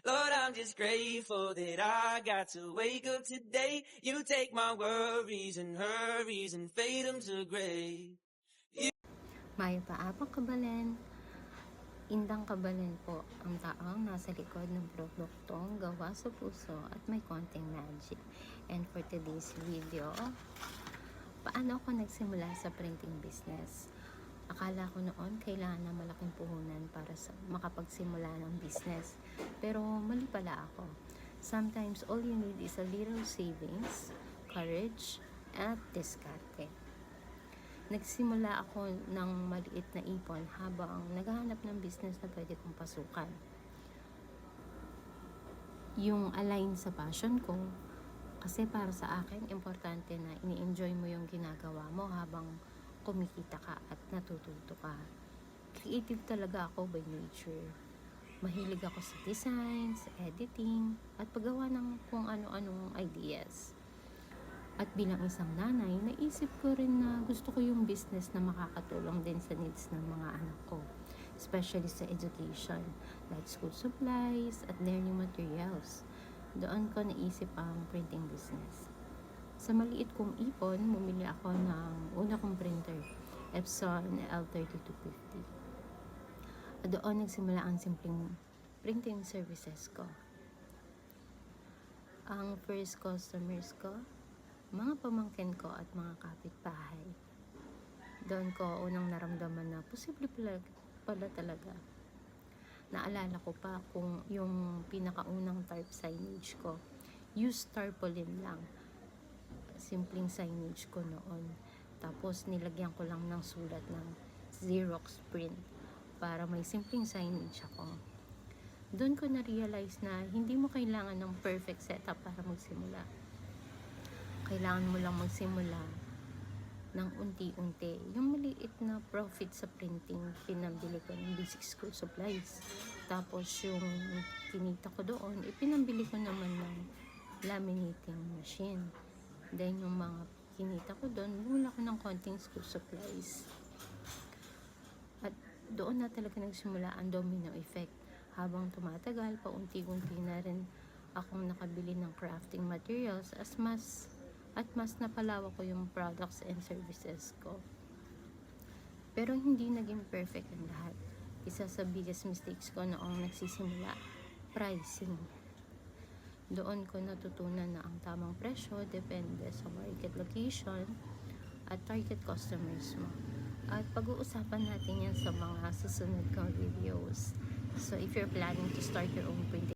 Lord, I'm just grateful that I got to wake up today. You take my worries and hurries and fade them to gray. May paapang kabalen, indang kabalen po ang taong nasa likod ng produktong gawa sa puso at may konting magic. And for today's video, paano ako nagsimula sa printing business? Akala ko noon kailangan na malaking puhunan para sa makapagsimula ng business. Pero mali pala ako. Sometimes all you need is a little savings, courage, at diskarte. Nagsimula ako ng maliit na ipon habang naghahanap ng business na pwede kong pasukan. Yung align sa passion ko, kasi para sa akin, importante na ini-enjoy mo yung ginagawa mo habang kumikita ka at natututo ka. Creative talaga ako by nature. Mahilig ako sa designs, editing, at paggawa ng kung ano-anong ideas. At bilang isang nanay, naisip ko rin na gusto ko yung business na makakatulong din sa needs ng mga anak ko, especially sa education, like school supplies at learning materials. Doon ko naisip ang printing business. Sa maliit kong ipon, bumili ako ng una kong printer, Epson L3250. At doon nagsimula ang simpleng printing services ko. Ang first customers ko, mga pamangkin ko at mga kapitbahay. Doon ko unang naramdaman na posible pala talaga. Naalala ko pa kung yung pinakaunang tarp signage ko, use tarpaulin lang. Simpleng signage ko noon. Tapos nilagyan ko lang ng sulat ng Xerox print para may simpleng signage ako. Doon ko na-realize na hindi mo kailangan ng perfect setup para magsimula. Kailangan mo lang magsimula ng unti-unti. Yung maliit na profit sa printing, pinambili ko ng basic school supplies. Tapos yung kinita ko doon, ipinambili ko naman ng laminating machine. Then yung mga kinita ko doon, bumili ako ng konting school supplies. At doon na talaga nagsimula ang domino effect. Habang tumatagal, paunti-unti na rin akong nakabili ng crafting materials mas napalawak ko yung products and services ko. Pero hindi naging perfect ang lahat. Isa sa biggest mistakes ko noong nagsisimula, pricing. Doon ko natutunan na ang tamang presyo depende sa market location at target customers mo. At pag-uusapan natin yan sa mga susunod kong videos. So if you're planning to start your own printing